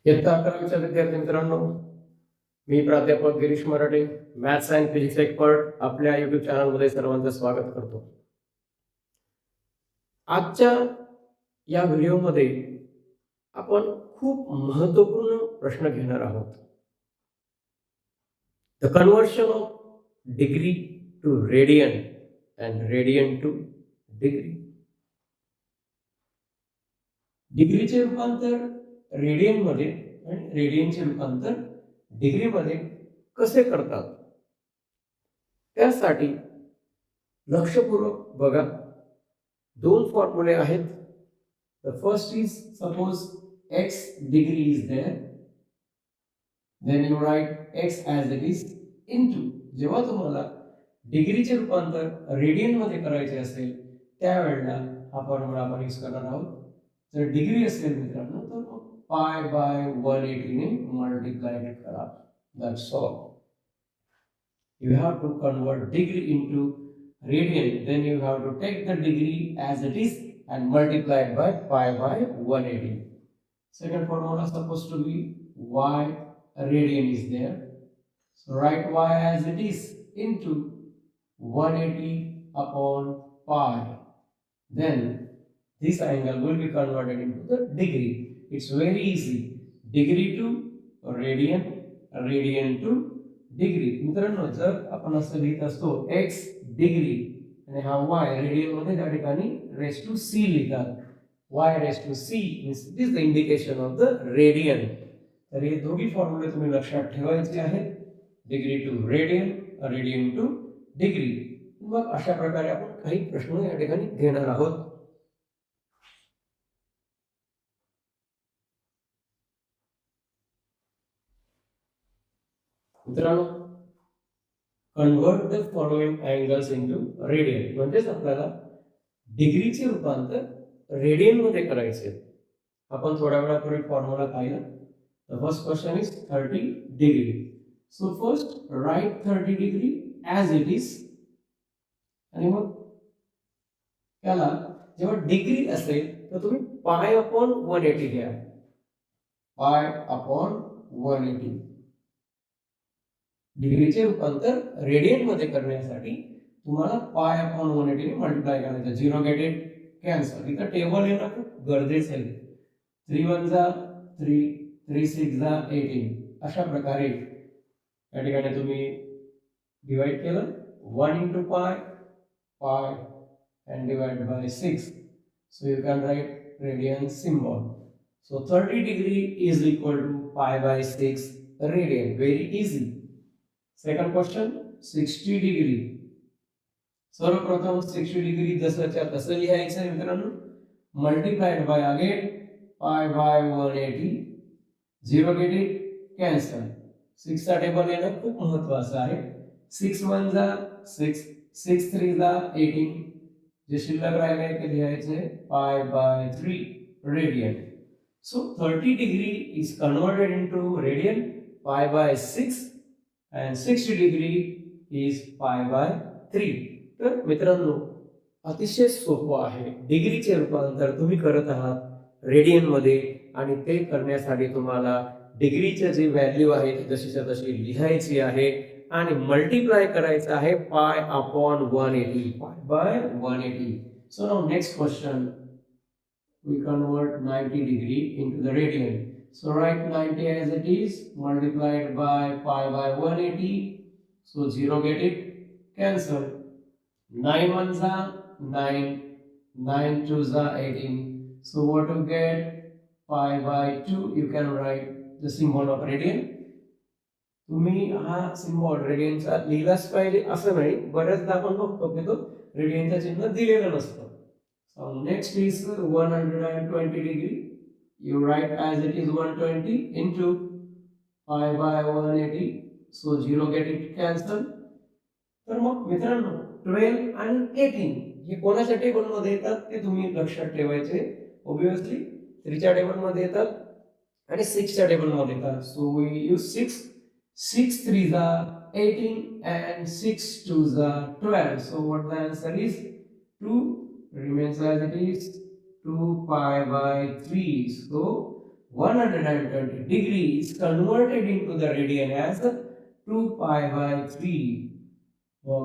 इयत्ता 11वीच्या विद्यार्थी मित्रांनो, मी प्राध्यापक गिरीश मराठे, मॅथ्स अँड फिजिक्स एक्सपर्ट आपल्या यूट्यूब चॅनलमध्ये सर्वांचं स्वागत करतो. आजच्या या व्हिडिओमध्ये आपण खूप महत्त्वपूर्ण प्रश्न घेणार आहोत. The conversion of degree to radian and radian to degree. डिग्रीचे रूपांतर रेडियनमध्ये आणि रेडियनचे रूपांतर डिग्रीमध्ये कसे करतात त्यासाठी लक्षपूर्वक बघा. दोन फॉर्म्युले आहेत. The first is suppose x degree is there, then you write x as it is into. जेव्हा तुम्हाला डिग्रीचे रूपांतर रेडियनमध्ये करायचे असेल त्यावेळेला हा फॉर्म्युला आपण यूज करणार आहोत. जर डिग्री असेल मित्रांनो तर पाय बाय 180 ने मल्टिप्लाय करा. That's all. You have to convert degree into radian, then you have to take the degree as it is and multiply it by pi by 180. Second formula is supposed to be y radian is there, so write y as it is into 180 upon pi. Then this angle will be converted into the degree. It's very easy. Degree to radian, radian to degree. मित्रांनो, जर आपण असं लिहित असतो x degree आणि हा y radian मध्ये त्या ठिकाणी रेस टू सी लिहितात. y raise to C means this the indication of the radian. तर हे दोन्ही फॉर्म्युले तुम्ही लक्षात ठेवायचे आहेत. Degree to radian, radian to degree. मग अशा प्रकारे आपण काही प्रश्न या ठिकाणी घेणार आहोत. मित्रांनो, convert the following angles into radian. म्हणजेच आपल्याला डिग्रीचे रूपांतर रेडियन मध्ये करायचे. आपण थोड्या वेळापूर्वी फॉर्म्युला पाहिला. The first question is 30 degree. So first write 30 degree as it is. आणि मग त्याला जेव्हा डिग्री असेल तर तुम्ही पाय अपॉन 180 घ्या. पाय अपॉन 180. डिग्रीचे रूपांतर रेडियन मध्ये करण्यासाठी तुम्हाला पाय अपॉन 180 ने मल्टिप्लाय करायचं. 0 गेट इट कॅन्सल. इथं टेबल येणं खूप गरजेचं आहे. 3 1 जा 3, 3 6 जा 18. अशा प्रकारे या ठिकाणी तुम्ही डिवाइड केलं. 1 into pi, pi and divide by 6. So you can write radian symbol. So 30 degree is equal to pi by 6 radian. Very easy. Second question, 60 degree. सर्वप्रथम 60 डिग्री जसंच्या तसं लिहायचं आहे मित्रांनो. Multiplied by again pi by 180. 0 get it cancel. 6 चा table येणं खूप महत्वाचं आहे. 6 1 जा 6, 6 3 जा 18. जे शिल्लक राहिले ते लिहायचे पाय by 3 radian. So 30 degree is converted into radian pi by 6 and 60 degree is pi by 3. तर मित्रांनो, अतिशय सोपं आहे. डिग्रीचे रूपांतर तुम्ही करत आहात रेडियन मध्ये आणि ते करण्यासाठी तुम्हाला डिग्रीचे जे व्हॅल्यू आहे जशीच्या तशी लिहायची आहे आणि मल्टिप्लाय करायचं आहे पाय upon 180. Pi by 180. So now next question, we convert 90 degree into the radian. So write 90 as it is multiplied by pi by 180. So 0 get it cancel. 9 1s are 9, 9 2s are 18. So what you get? Pi by 2. You can write the symbol of radian. तुम्ही हा symbol रेडियनचा लिहिलाच पाहिजे असं नाही. बऱ्याचदा आपण बघतो की तो रेडियनचं चिन्ह दिलेलं नसतं. So next is 120 degree. You write as it is 120 into pi by 180. So 0 get it cancel. तर मग मित्रांनो 12 आणि 18 हे कोणाच्या टेबल मध्ये येतात ते तुम्ही लक्षात ठेवायचे. ऑब्वियसली 3 च्या टेबल मध्ये येतात आणि 6 च्या टेबल मध्ये येतात. So we use 6. 6 3s are 18 and 6 2s are 12. So what the answer is? 2 remains as it is 2 pi by 3. So 120 degree is converted into the radian as 2 pi by 3.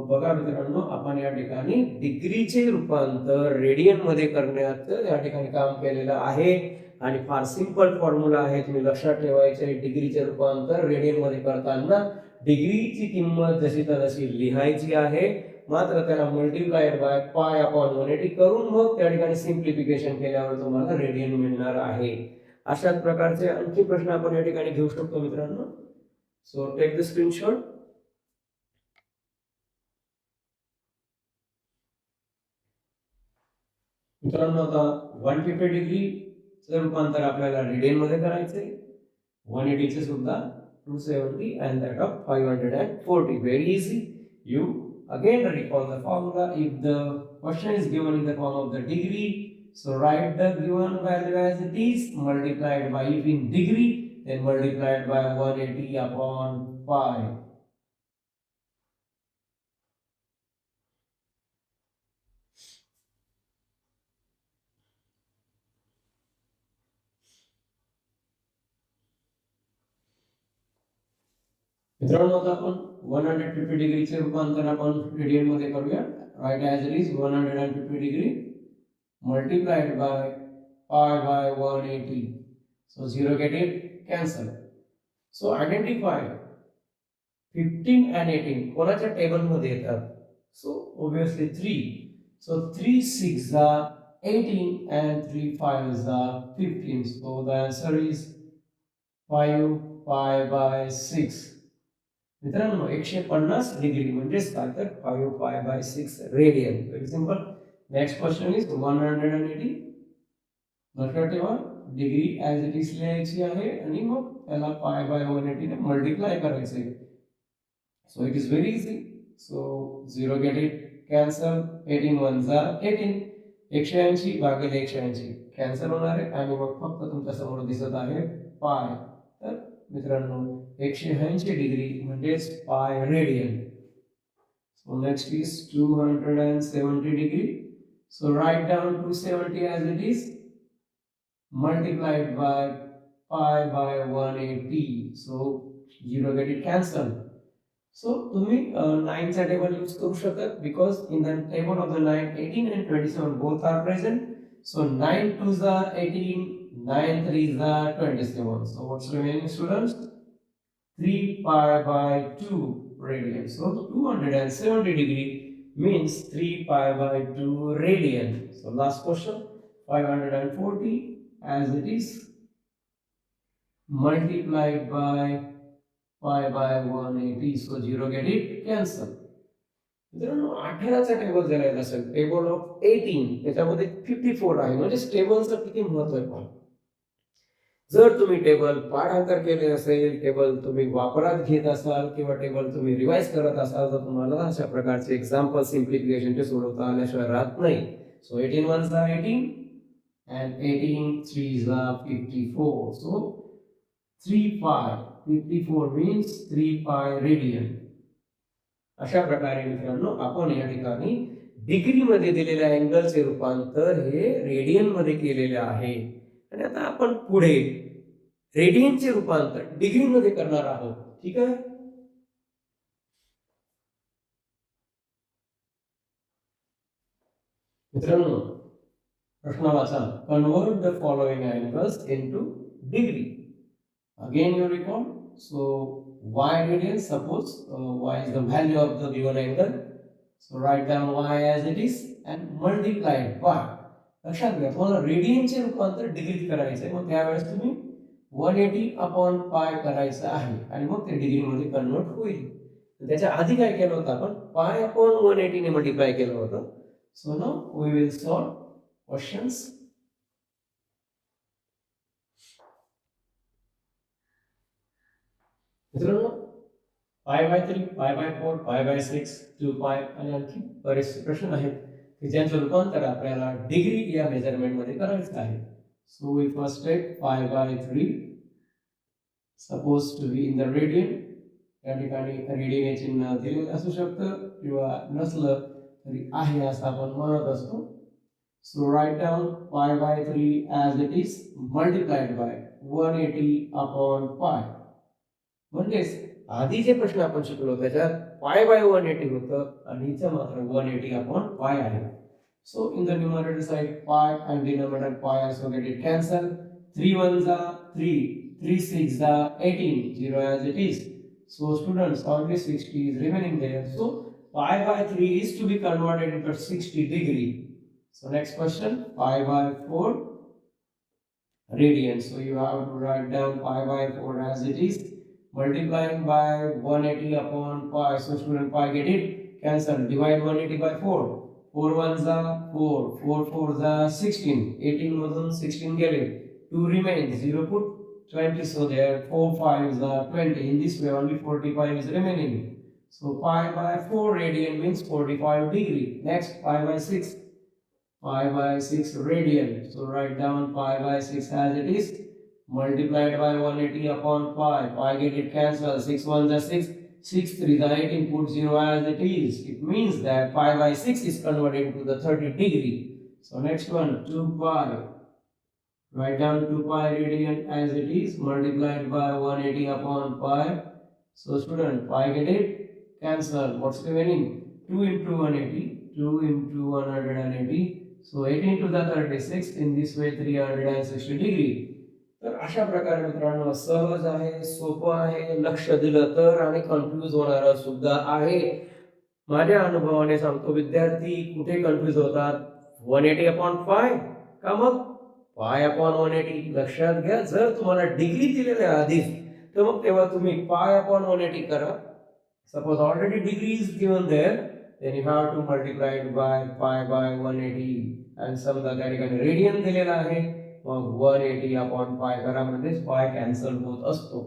बघा मित्रांनो, आपण या ठिकाणी डिग्रीचे रूपांतर रेडियन मध्ये करण्याचं या ठिकाणी काम केलेलं आहे आणि फार सिंपल फॉर्म्युला आहे, तुम्ही लक्षात ठेवायचे. डिग्रीचे रूपांतर रेडियन मध्ये करताना डिग्रीची किंमत जशी तर तशी लिहायची आहे, मात्र त्याला मल्टिप्लाइड बाय पाय अपॉन 180 करून मग त्या ठिकाणी सिंप्लिफिकेशन केल्यावर तुम्हाला रेडियन मिळणार आहे. अशाच प्रकारचे आणखी प्रश्न आपण या ठिकाणी घेऊ शकतो मित्रांनो. So take the screenshot. मित्रांनो, आता 150 डिग्रीचं रूपांतर आपल्याला रेडियन मध्ये करायचंय, 180 चे सुद्धा 270 and that of 540. Very easy. You again recall the formula. If the question is given in the form of the degree, so write the given value as it is, multiplied by, if in degree, then multiplied by 180 upon 5. मित्रांनो, आता आपण 150 डिग्रीचे रूपांतर आपण radian मध्ये करूया. Right as it is 150 degree multiplied by pi by 180. So 0 get it cancel. So identify 15 and 18 कोणाच्या table मध्ये येतात. So obviously 3. So 3 6 are 18 and 3 5 are 15. So the answer is 5 pi by 6. मित्रांनो, 150 डिग्री म्हणजेच काय तर 5 पाय by 6 radian. Very simple. Next question is 180. लक्षात ठेवा, degree as it is लिहायची आहे आणि मग त्याला पाय बाय 180 ने मल्टिप्लाय करायचं आहे. So it is very easy. So 0 get it cancel. 18 1 18. 180 भागिले 180 कॅन्सल होणार आहे आणि मग फक्त तुमच्या समोर दिसत आहे पाय. तर मित्रांनो, 180 डिग्री म्हणजेच pi radian. So next is 270 degree. So write down 270 as it is, multiplied by pi by 180. So 0 get it cancel. So तुम्ही 9 चा टेबल यूज करू शकता, because in the table of the 9, 18 and 27 both are present. So 9 2s are 18, 9 3s are 27. So what's remaining, students? 3 pi by 2 radian. So 270 degree means 3 pi by 2 radian. So last question, 540 as it is, multiplied by pi by 180. So 0 get it cancel. मित्रांनो, 18 चा table जर आहे असेल, table of 18 त्याच्यामध्ये 54 आहे, म्हणजे टेबलचं किती महत्त्व आहे. जर तुम्ही टेबल पाठांतर केले असेल, टेबल तुम्ही वापरात घेत असाल किंवा टेबल तुम्ही रिवाइज करत असाल, तर तुम्हाला अशा प्रकारचे एक्झाम्पल सिम्प्लिफिकेशनचे सोडवता आल्याशिवाय राहत नाही. सो 18 1s are 18 and 18 3s are 54. So 3 pi 54 means 3 pi radian. अशा प्रकारे मित्रांनो, आपण या ठिकाणी डिग्री मध्ये दिलेल्या अँगलचे रूपांतर हे रेडियन मध्ये केलेले आहे. आणि आता आपण पुढे रेडियनचे रूपांतर डिग्री मध्ये करणार आहोत. ठीक आहे. मित्रांनो, प्रश्न वाचा. Convert the following angles into degree. Again you recall. So y radian, suppose y is the value of the given angle. So write down y as it is and multiply it by. लक्षात घ्या, तुम्हाला रेडियनचे रूपांतर डिग्रीत करायचं आहे. मग त्यावेळेस तुम्ही 180 upon पाय करायचं आहे आणि मग ते डिग्री मध्ये कन्वर्ट होईल. त्याच्या आधी काय केलं होतं आपण, पाय अपॉन 180 ने मल्टिप्लाय केलं होतं. So now we will solve questions. मित्रांनो, pi by 3, pi by 4, pi by 6, 2 pi आणि आणखी बरेचसे प्रश्न आहेत की ज्यांचं रूपांतर आपल्याला डिग्री या मेजरमेंट मध्ये करायचं आहे. So we first take pi by 3, suppose to be in the radian. या ठिकाणी रेडियन हे चिन्ह दिलेलं असू शकतं किंवा नसलं तरी आहे असं आपण म्हणत असतो. So write down pi by 3 as it is, multiplied by 180 upon pi. म्हणजेच आधी जे प्रश्न आपण शिकलो त्याच्यात पाय बाय 180 होतं आणि इथं मात्र 180 अपॉन पाय आहे. So in the numerator side pi and denominator pi also get it cancel. 3 ones are 3, 3 6 are 18, 0 as it is. So students, only 60 is remaining there. So pi by 3 is to be converted into 60 degree. So next question, pi by 4 radians. So you have to write down pi by 4 as it is, multiplying by 180 upon pi. So student, pi get it? Cancel. Divide 180 by 4. 4 ones are 4, 4 fours are 16, 18 मधून 16 गेले, 2 remains, 0 put 20, so there 4 5s are 20. In this way only 45 is remaining. So pi by 4 radian means 45 degree. Next, pi by 6, pi by 6 radian. So write down pi by 6 as it is, multiplied by 180 upon pi. Pi get it cancelled, 6 ones are 6, 6 3 the 18, put 0 as it is. It means that pi by 6 is converted into the 30 degree. So next one, 2 pi. Write down 2 pi radian as it is, multiplied by 180 upon pi. So student, pi get it? Cancel. What's remaining? 2 into 180, 2 into 180. So 18 to the 36. In this way 360 degree. तर अशा प्रकारे मित्रांनो सहज आहे, सोपं आहे, लक्ष दिलं तर आणि कन्फ्यूज होणारं सुद्धा आहे. माझ्या अनुभवाने सांगतो विद्यार्थी कुठे कन्फ्यूज होतात, 180 अपॉन पाय का मग पाय अपॉन 180. लक्षात घ्या, जर तुम्हाला डिग्री दिलेल्या आधीच तर मग तेव्हा तुम्ही पाय अपॉन 180 करा. Suppose already degree is given there, then you have to multiply it by pi by 180. आणि समजा त्या ठिकाणी रेडियन दिलेला आहे, मग 180 अपॉन पाय करा, म्हणजेच पाय कॅन्सल होत असतो.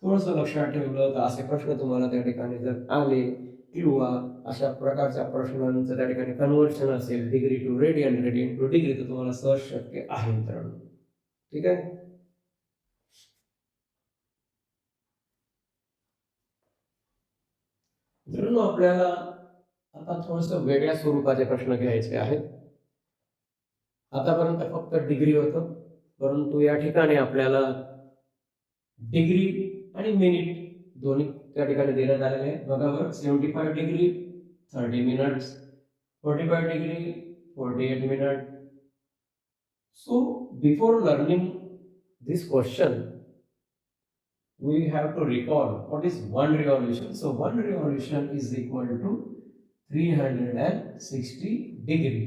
थोडंसं लक्षात ठेवलं तर असे प्रश्न तुम्हाला त्या ठिकाणी जर आले किंवा अशा प्रकारच्या प्रश्नांचं त्या ठिकाणी कन्व्हर्शन असेल degree to radian, radian to degree, तर तुम्हाला सहज शक्य आहे मित्रांनो. ठीक आहे. मित्रांनो आपल्याला आता थोडंसं वेगळ्या स्वरूपाचे प्रश्न घ्यायचे आहेत. आतापर्यंत फक्त डिग्री होतं, परंतु या ठिकाणी आपल्याला डिग्री आणि मिनिट दोन्ही त्या ठिकाणी देण्यात आलेले आहे. बघा बरं, 75 degree 30 minutes, 45 degree 48 minute. So before learning this question we have to recall what is one revolution. So one revolution is equal to 360 degree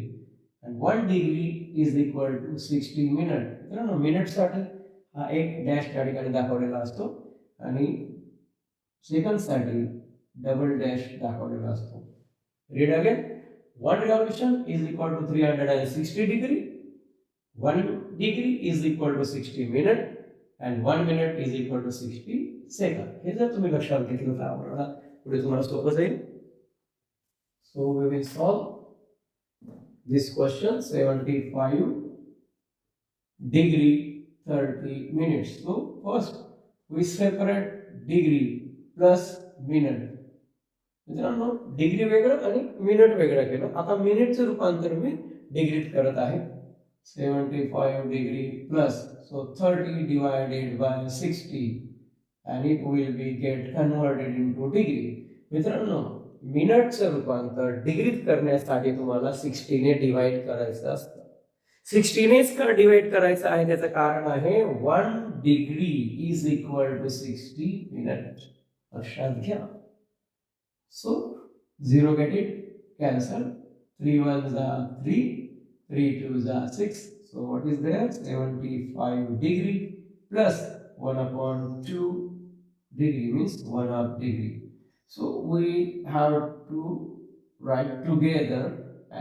and 1 degree is equal to 60 minute. मित्रांनो मिनिटसाठी हा एक डॅश त्या ठिकाणी दाखवलेला असतो आणि सेकंडसाठी double dash दाखवलेला असतो. Read again. 1 revolution is equal to 360 degree, 1 degree is equal to 60 minute and 1 minute is equal to 60 second. हे जर तुम्ही लक्षात घेतलं तर आपल्याला पुढे तुम्हाला सोपं जाईल. So we will solve this question. 75 degree 30 minutes. So first we separate degree plus minute. मित्रांनो डिग्री वेगळं आणि मिनिट वेगळं केलं. आता मिनिटचं रूपांतर मी डिग्रीत करत आहे. 75 degree plus, so 30 divided by 60 and it will be get converted into degree. मित्रांनो मिनिटचं रूपांतर डिग्रीत करण्यासाठी तुम्हाला 60 ने डिवाइड करायचं असतं. 60 नेच का डिवाइड करायचं आहे त्याचं कारण आहे 1 degree is equal to 60 minute. लक्षात घ्या. सो 0 get it cancel, 3 ones are 3, 3 twos are 6. So what is there? 75 degree plus 1 upon 2 degree means 1/2 degree. So we have to write together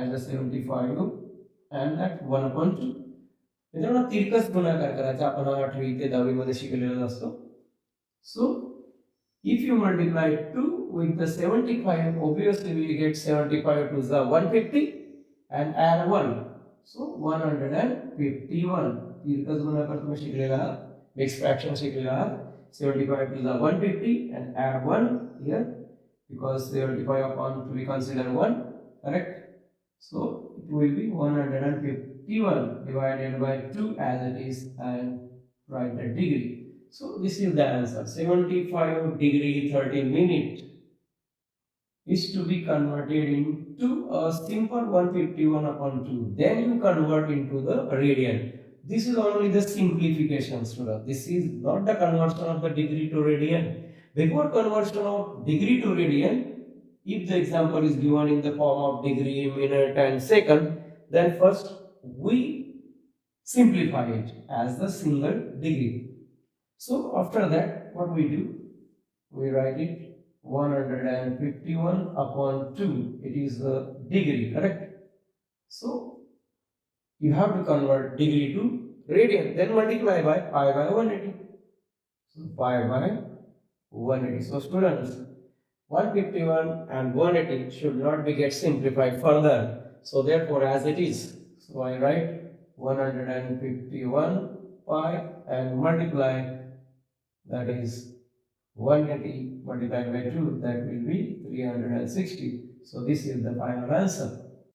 as a 75 and that 1 upon 2. मित्रांनो तिरकस गुणाकार करायचा आपण 8वी ते 10वी मध्ये शिकलेला असतो. So if you multiply 2 with the 75, obviously we get 75 to the 150 and add 1. So 151. तिरकस गुणाकार तुम्ही शिकलेला आहात, मिक्स फ्रॅक्शन शिकलेला आहात. 75 to the 150 and add 1 here because 75 upon 2 we consider 1, correct? So it will be 151 divided by 2 as it is and write the degree. So this is the answer. 75 degree 30 minute is to be converted into a simple 151 upon 2. Then you convert into the radian. This is only the simplification, student. This is not the conversion of the degree to radian. Before conversion of degree to radian, if the example is given in the form of degree, minute and second, then first we simplify it as the single degree. So after that, what we do? We write it 151 upon 2. It is a degree, correct? So you have to convert degree to radian, then multiply by pi by 180. So pi by 180. So students, 151 and 180 should not be get simplified further. So therefore, as it is, so I write 151 pi and multiply, that is 180 multiplied by 2, that will be 360. So this is the final answer.